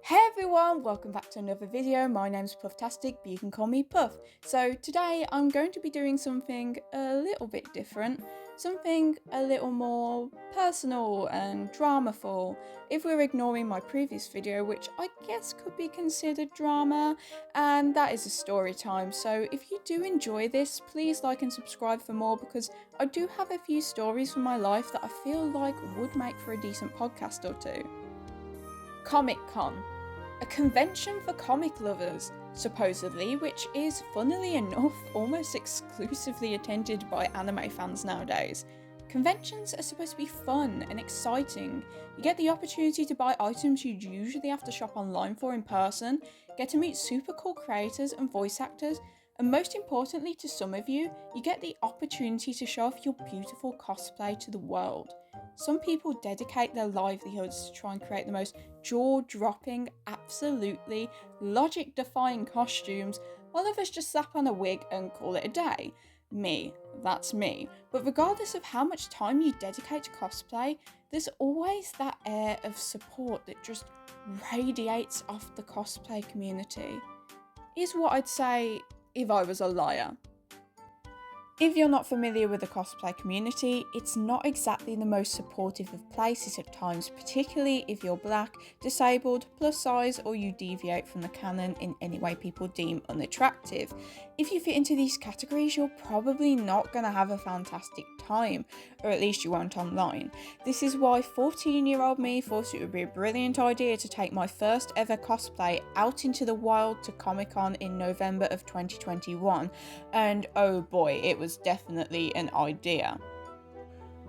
Hey everyone, welcome back to another video. My name's Pufftastic, but you can call me Puff. So today I'm going to be doing something a little bit different, something a little more personal and dramaful, if we're ignoring my previous video, which I guess could be considered drama, and that is a story time. So if you do enjoy this, please like and subscribe for more, because I do have a few stories from my life that I feel like would make for a decent podcast or two. Comic Con. A convention for comic lovers, supposedly, which is, funnily enough, almost exclusively attended by anime fans nowadays. Conventions are supposed to be fun and exciting. You get the opportunity to buy items you'd usually have to shop online for in person, get to meet super cool creators and voice actors, and most importantly to some of you, you get the opportunity to show off your beautiful cosplay to the world. Some people dedicate their livelihoods to try and create the most jaw-dropping, absolutely logic-defying costumes, while others just slap on a wig and call it a day. Me, that's me. But regardless of how much time you dedicate to cosplay, there's always that air of support that just radiates off the cosplay community. Is what I'd say if I was a liar. If you're not familiar with the cosplay community, it's not exactly the most supportive of places at times, particularly if you're black, disabled, plus size, or you deviate from the canon in any way people deem unattractive. If you fit into these categories, you're probably not going to have a fantastic time, or at least you won't online. This is why 14-year-old me thought it would be a brilliant idea to take my first ever cosplay out into the wild to Comic-Con in November of 2021, and oh boy, it was definitely an idea.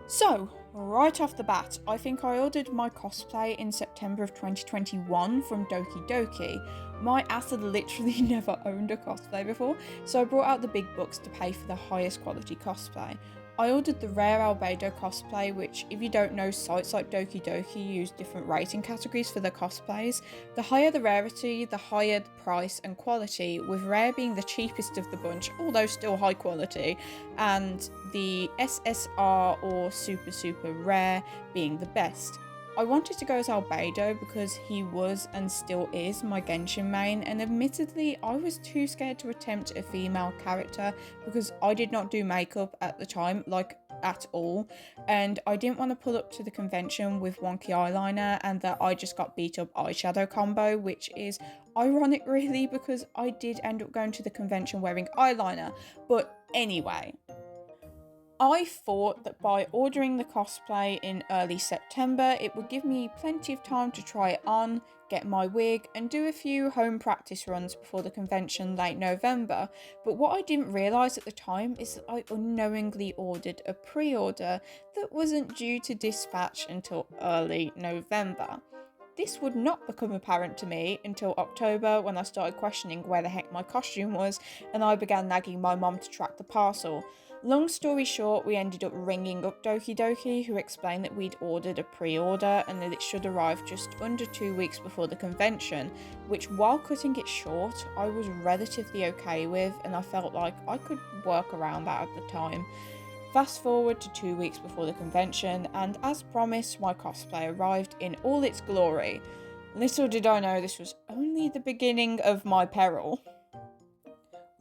So, right off the bat, I think I ordered my cosplay in September of 2021 from Doki Doki. My ass had literally never owned a cosplay before, so I brought out the big bucks to pay for the highest quality cosplay. I ordered the rare albedo cosplay, which, if you don't know, sites like Doki Doki use different rating categories for their cosplays. The higher the rarity, the higher the price and quality, with rare being the cheapest of the bunch, although still high quality, and the SSR or super rare being the best. I wanted to go as albedo because he was and still is my Genshin main, and admittedly I was too scared to attempt a female character because I did not do makeup at the time, like at all, and I didn't want to pull up to the convention with wonky eyeliner and that I just got beat up eyeshadow combo, which is ironic really because I did end up going to the convention wearing eyeliner. But anyway, I thought that by ordering the cosplay in early September, it would give me plenty of time to try it on, get my wig, and do a few home practice runs before the convention late November. But what I didn't realise at the time is that I unknowingly ordered a pre-order that wasn't due to dispatch until early November. This would not become apparent to me until October, when I started questioning where the heck my costume was, and I began nagging my mom to track the parcel. Long story short, we ended up ringing up Doki Doki, who explained that we'd ordered a pre-order and that it should arrive just under 2 weeks before the convention, which, while cutting it short, I was relatively okay with, and I felt like I could work around that at the time. Fast forward to 2 weeks before the convention, and as promised, my cosplay arrived in all its glory. Little did I know this was only the beginning of my peril.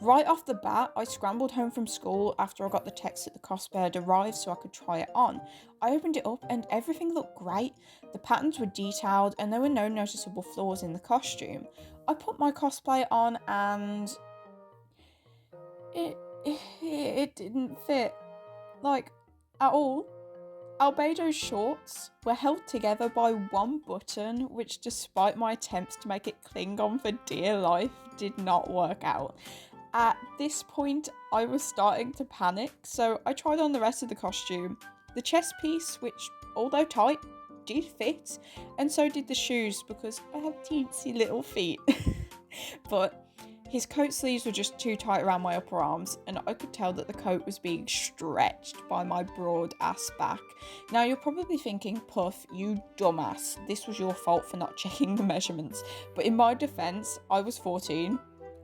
Right off the bat, I scrambled home from school after I got the text that the cosplay had arrived so I could try it on. I opened it up and everything looked great. The patterns were detailed and there were no noticeable flaws in the costume. I put my cosplay on and it didn't fit. Like, at all. Albedo's shorts were held together by one button, which, despite my attempts to make it cling on for dear life, did not work out. At this point, I was starting to panic, so I tried on the rest of the costume. The chest piece, which, although tight, did fit, and so did the shoes, because I have teensy little feet. But his coat sleeves were just too tight around my upper arms, and I could tell that the coat was being stretched by my broad ass back. Now you're probably thinking, Puff, you dumbass, this was your fault for not checking the measurements. But in my defense, I was 14,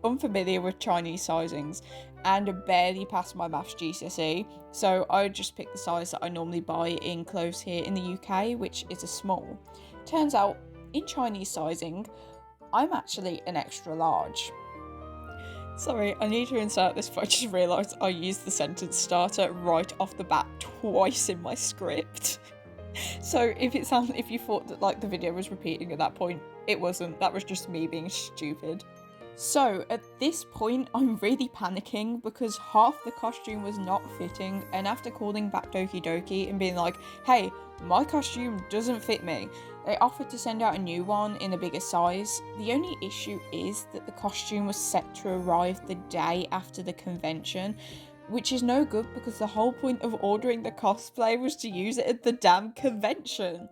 unfamiliar with Chinese sizings, and barely passed my maths GCSE, so I just picked the size that I normally buy in clothes here in the UK, which is a small. Turns out, in Chinese sizing, I'm actually an extra large. Sorry, I need to insert this, but I just realised I used the sentence starter right off the bat twice in my script. So if you thought that like the video was repeating at that point, it wasn't. That was just me being stupid. So at this point, I'm really panicking because half the costume was not fitting, and after calling back Doki Doki and being like, hey, my costume doesn't fit me, they offered to send out a new one in a bigger size. The only issue is that the costume was set to arrive the day after the convention, which is no good because the whole point of ordering the cosplay was to use it at the damn convention.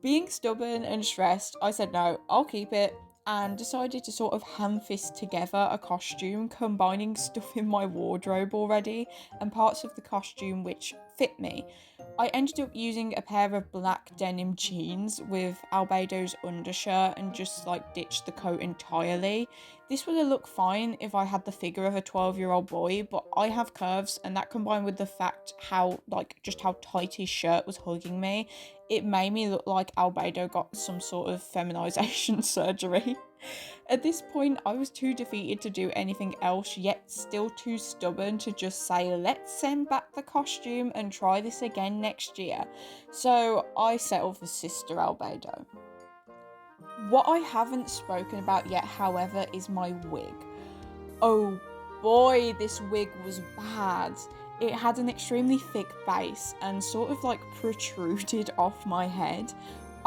Being stubborn and stressed, I said no, I'll keep it, and decided to sort of hand-fist together a costume, combining stuff in my wardrobe already and parts of the costume which fit me. I ended up using a pair of black denim jeans with Albedo's undershirt and just like ditched the coat entirely. This would have looked fine if I had the figure of a 12-year-old boy, but I have curves, and that combined with the fact how tight his shirt was hugging me, it made me look like Albedo got some sort of feminization surgery. At this point, I was too defeated to do anything else, yet still too stubborn to just say, let's send back the costume and try this again next year. So I settled for Sister Albedo. What I haven't spoken about yet, however, is my wig. Oh boy, this wig was bad. It had an extremely thick base and sort of like protruded off my head.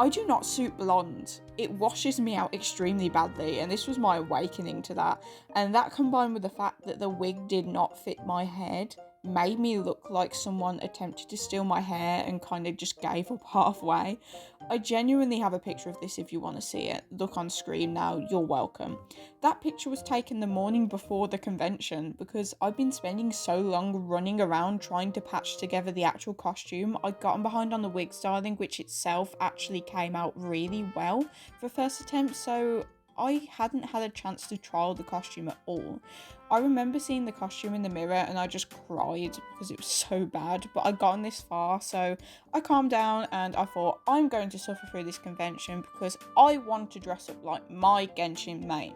I do not suit blonde. It washes me out extremely badly, and this was my awakening to that. And that combined with the fact that the wig did not fit my head made me look like someone attempted to steal my hair and kind of just gave up halfway. I genuinely have a picture of this if you want to see it. Look on screen now, you're welcome. That picture was taken the morning before the convention because I'd been spending so long running around trying to patch together the actual costume. I'd gotten behind on the wig styling, which itself actually came out really well for first attempt, so I hadn't had a chance to trial the costume at all. I remember seeing the costume in the mirror and I just cried because it was so bad, but I'd gotten this far, so I calmed down and I thought, I'm going to suffer through this convention because I want to dress up like my Genshin main.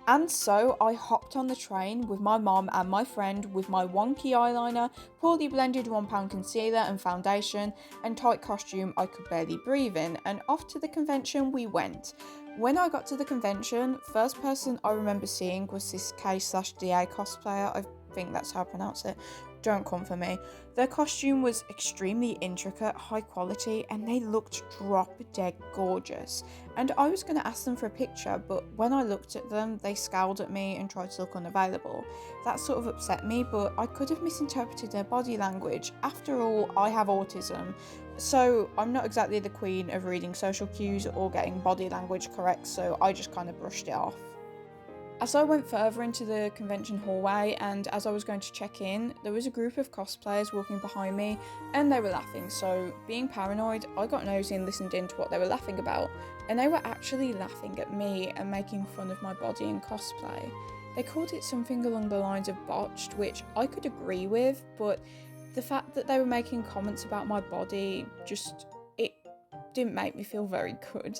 And so I hopped on the train with my mom and my friend with my wonky eyeliner, poorly blended £1 concealer and foundation, and tight costume I could barely breathe in, and off to the convention we went. When I got to the convention, first person I remember seeing was this K/DA cosplayer, I think that's how I pronounce it, don't come for me. Their costume was extremely intricate, high quality, and they looked drop dead gorgeous. And I was going to ask them for a picture, but when I looked at them, they scowled at me and tried to look unavailable. That sort of upset me, but I could have misinterpreted their body language. After all, I have autism, so I'm not exactly the queen of reading social cues or getting body language correct, so I just kind of brushed it off. As I went further into the convention hallway and as I was going to check in, there was a group of cosplayers walking behind me and they were laughing, so being paranoid, I got nosy and listened in to what they were laughing about, and they were actually laughing at me and making fun of my body in cosplay. They called it something along the lines of botched, which I could agree with, but the fact that they were making comments about my body it didn't make me feel very good.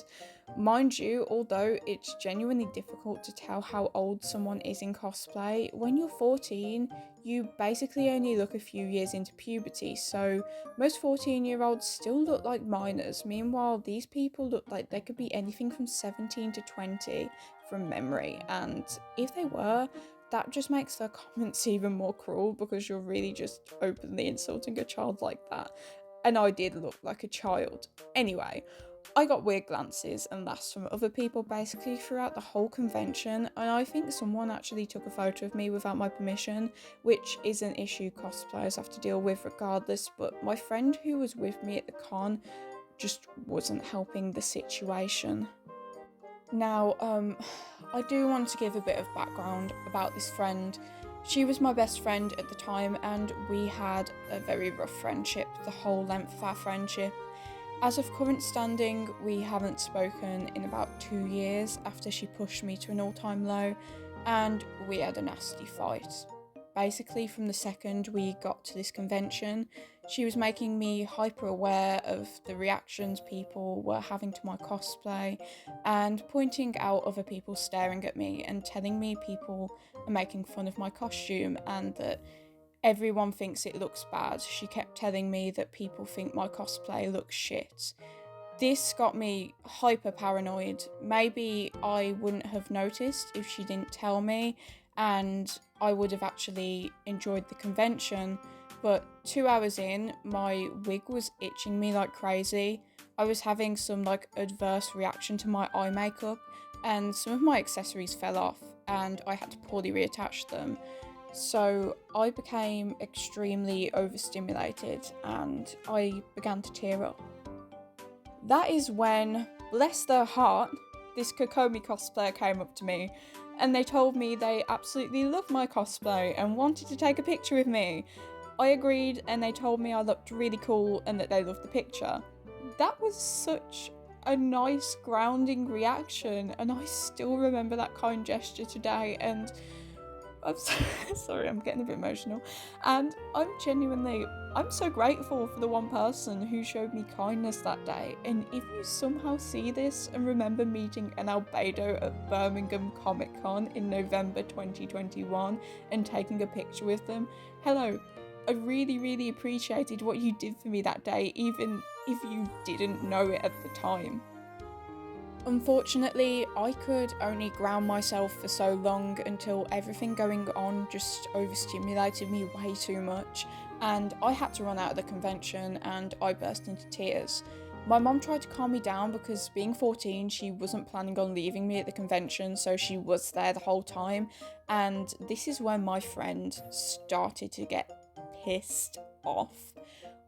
Mind you, although it's genuinely difficult to tell how old someone is in cosplay, when you're 14, you basically only look a few years into puberty, so most 14-year-olds still look like minors. Meanwhile, these people look like they could be anything from 17 to 20 from memory, and if they were, that just makes their comments even more cruel because you're really just openly insulting a child like that. And I did look like a child. Anyway, I got weird glances and laughs from other people basically throughout the whole convention, and I think someone actually took a photo of me without my permission, which is an issue cosplayers have to deal with regardless, but my friend who was with me at the con just wasn't helping the situation. Now, I do want to give a bit of background about this friend. She was my best friend at the time, and we had a very rough friendship, the whole length of our friendship. As of current standing, we haven't spoken in about 2 years after she pushed me to an all-time low, and we had a nasty fight. basically from the second we got to this convention, she was making me hyper aware of the reactions people were having to my cosplay and pointing out other people staring at me and telling me people are making fun of my costume and that everyone thinks it looks bad. She kept telling me that people think my cosplay looks shit. This got me hyper paranoid. Maybe I wouldn't have noticed if she didn't tell me, and I would have actually enjoyed the convention. But 2 hours in, my wig was itching me like crazy. I was having some like adverse reaction to my eye makeup, and some of my accessories fell off, and I had to poorly reattach them. So I became extremely overstimulated and I began to tear up. That is when, bless their heart, this Kokomi cosplayer came up to me and they told me they absolutely loved my cosplay and wanted to take a picture with me. I agreed and they told me I looked really cool and that they loved the picture. That was such a nice grounding reaction and I still remember that kind gesture today, and I'm sorry, I'm getting a bit emotional. And I'm so grateful for the one person who showed me kindness that day. And if you somehow see this and remember meeting an albedo at Birmingham Comic Con in November 2021 and taking a picture with them, hello. I really, really appreciated what you did for me that day, even if you didn't know it at the time. Unfortunately, I could only ground myself for so long until everything going on just overstimulated me way too much, and I had to run out of the convention and I burst into tears. My mom tried to calm me down because being 14, she wasn't planning on leaving me at the convention, so she was there the whole time, and this is when my friend started to get pissed off.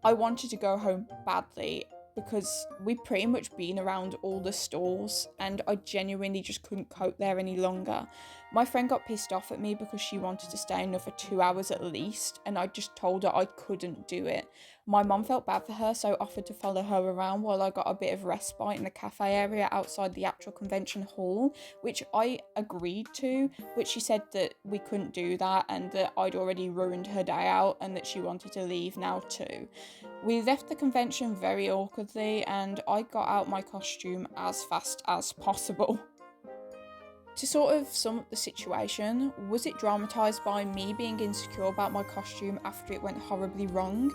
I wanted to go home badly because we'd pretty much been around all the stalls and I genuinely just couldn't cope there any longer. My friend got pissed off at me because she wanted to stay another 2 hours at least, and I just told her I couldn't do it. My mum felt bad for her, so offered to follow her around while I got a bit of respite in the cafe area outside the actual convention hall, which I agreed to, but she said that we couldn't do that and that I'd already ruined her day out and that she wanted to leave now too. We left the convention very awkwardly and I got out my costume as fast as possible. To sort of sum up the situation, was it dramatised by me being insecure about my costume after it went horribly wrong?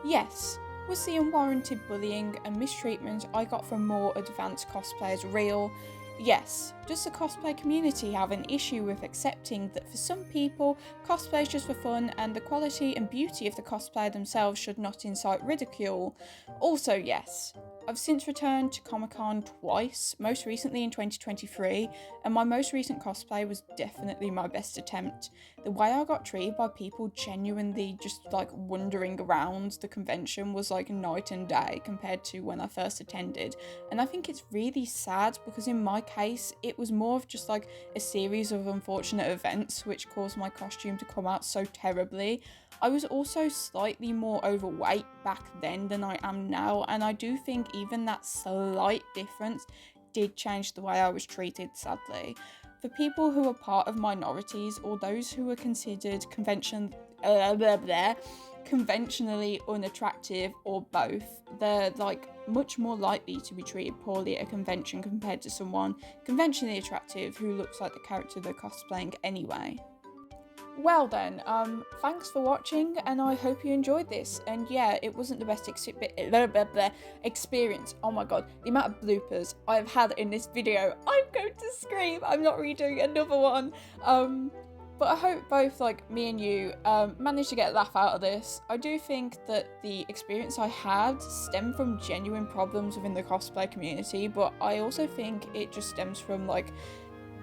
Yes. Was the unwarranted bullying and mistreatment I got from more advanced cosplayers real? Yes. Does the cosplay community have an issue with accepting that for some people, cosplay is just for fun and the quality and beauty of the cosplay themselves should not incite ridicule? Also yes. I've since returned to Comic-Con twice, most recently in 2023, and my most recent cosplay was definitely my best attempt. The way I got treated by people genuinely just like wandering around the convention was like night and day compared to when I first attended, and I think it's really sad because in my case it was more of just like a series of unfortunate events which caused my costume to come out so terribly. I was also slightly more overweight back then than I am now, and I do think even that slight difference did change the way I was treated, sadly. For people who are part of minorities or those who are considered conventionally unattractive or both, they're like much more likely to be treated poorly at a convention compared to someone conventionally attractive who looks like the character they're cosplaying anyway. Well then, thanks for watching and I hope you enjoyed this, and yeah, it wasn't the best experience. Oh my god, the amount of bloopers I've had in this video, I'm going to scream. I'm not redoing another one. But I hope both like me and you managed to get a laugh out of this. I do think that the experience I had stemmed from genuine problems within the cosplay community, but I also think it just stems from like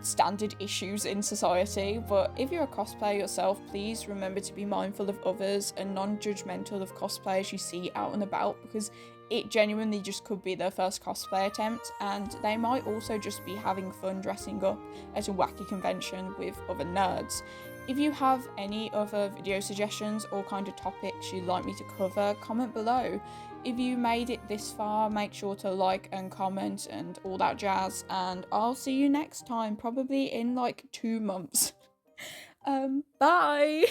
standard issues in society. But if you're a cosplayer yourself, please remember to be mindful of others and non-judgmental of cosplayers you see out and about, because it genuinely just could be their first cosplay attempt and they might also just be having fun dressing up at a wacky convention with other nerds. If you have any other video suggestions or kind of topics you'd like me to cover, comment below. If you made it this far, make sure to like and comment and all that jazz, and I'll see you next time, probably in like 2 months. Bye!